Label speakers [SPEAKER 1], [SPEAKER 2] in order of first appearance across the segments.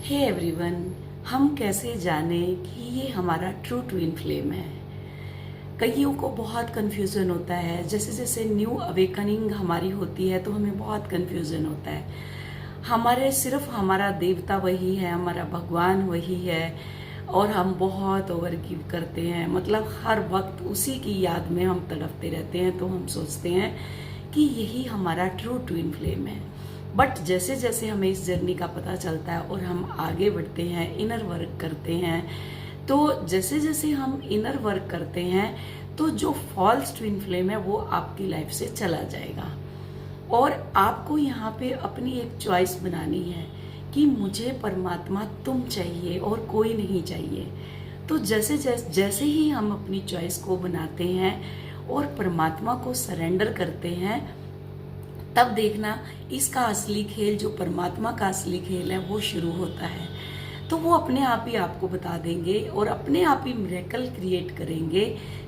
[SPEAKER 1] Hey everyone, हम कैसे जाने कि ये हमारा ट्रू ट्विन फ्लेम है। कईयों को बहुत कन्फ्यूज़न होता है। जैसे जैसे न्यू अवेकनिंग हमारी होती है तो हमें बहुत कन्फ्यूज़न होता है। हमारे सिर्फ हमारा देवता वही है, हमारा भगवान वही है और हम बहुत ओवर गिव करते हैं। मतलब हर वक्त उसी की याद में हम तड़पते रहते हैं। तो हम सोचते हैं कि यही हमारा ट्रू ट्विन फ्लेम है। बट जैसे जैसे हमें इस जर्नी का पता चलता है और हम आगे बढ़ते हैं, इनर वर्क करते हैं, तो जैसे जैसे हम इनर वर्क करते हैं तो जो फॉल्स ट्विन फ्लेम है वो आपकी लाइफ से चला जाएगा। और आपको यहाँ पे अपनी एक चॉइस बनानी है कि मुझे परमात्मा तुम चाहिए और कोई नहीं चाहिए। तो जैसे जैसे जैसे ही हम अपनी चॉइस को बनाते हैं और परमात्मा को सरेंडर करते हैं, तब देखना इसका असली खेल, जो परमात्मा का असली खेल है, वो शुरू होता है। तो वो अपने आप ही आपको बता देंगे और अपने आप ही मिरेकल क्रिएट करेंगे।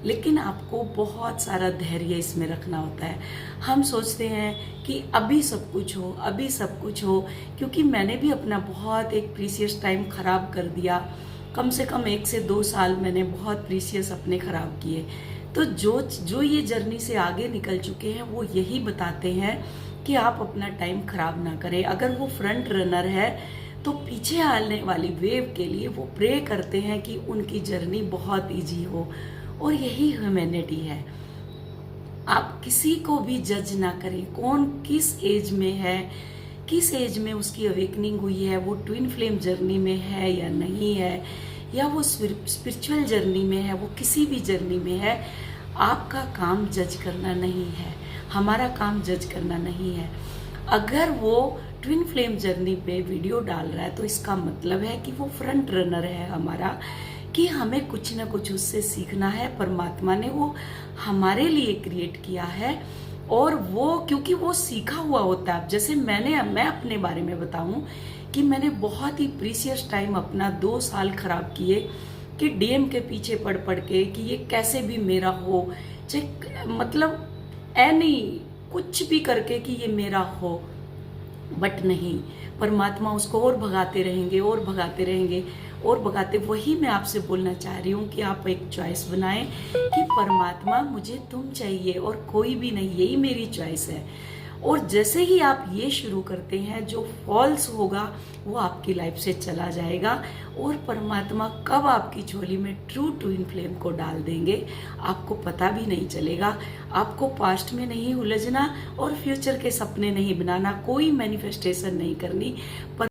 [SPEAKER 1] लेकिन आपको बहुत सारा धैर्य इसमें रखना होता है। हम सोचते हैं कि अभी सब कुछ हो, अभी सब कुछ हो, क्योंकि मैंने भी अपना बहुत एक प्रीसियस टाइम खराब कर दिया। कम से कम 1 से 2 साल मैंने बहुत प्रीसियस अपने खराब किए। तो जो ये जर्नी से आगे निकल चुके हैं वो यही बताते हैं कि आप अपना टाइम खराब ना करें। अगर वो फ्रंट रनर है तो पीछे आने वाली वेव के लिए वो प्रे करते हैं कि उनकी जर्नी बहुत इजी हो। और यही ह्यूमैनिटी है। आप किसी को भी जज ना करें, कौन किस एज में है, किस एज में उसकी अवेकनिंग हुई है, वो ट्विन फ्लेम जर्नी में है या नहीं है, या वो स्पिरिचुअल जर्नी में है, वो किसी भी जर्नी में है। आपका काम जज करना नहीं है, हमारा काम जज करना नहीं है। अगर वो ट्विन फ्लेम जर्नी पे वीडियो डाल रहा है तो इसका मतलब है कि वो फ्रंट रनर है हमारा, कि हमें कुछ ना कुछ उससे सीखना है। परमात्मा ने वो हमारे लिए क्रिएट किया है और वो क्योंकि वो सीखा हुआ होता है। जैसे मैं अपने बारे में बताऊं कि मैंने बहुत ही प्रीसियस टाइम अपना 2 साल खराब किए कि डीएम के पीछे पड़ पड़ के कि ये कैसे भी मेरा हो, चाहे मतलब एनी कुछ भी करके कि ये मेरा हो। बट नहीं, परमात्मा उसको और भगाते रहेंगे और भगाते रहेंगे और भगाते। वही मैं आपसे बोलना चाह रही हूँ कि आप एक चॉइस बनाएं कि परमात्मा मुझे तुम चाहिए और कोई भी नहीं, यही मेरी चॉइस है। और जैसे ही आप ये शुरू करते हैं, जो फॉल्स होगा वो आपकी लाइफ से चला जाएगा और परमात्मा कब आपकी झोली में ट्रू ट्विन फ्लेम को डाल देंगे आपको पता भी नहीं चलेगा। आपको पास्ट में नहीं उलझना और फ्यूचर के सपने नहीं बनाना, कोई मैनिफेस्टेशन नहीं करनी।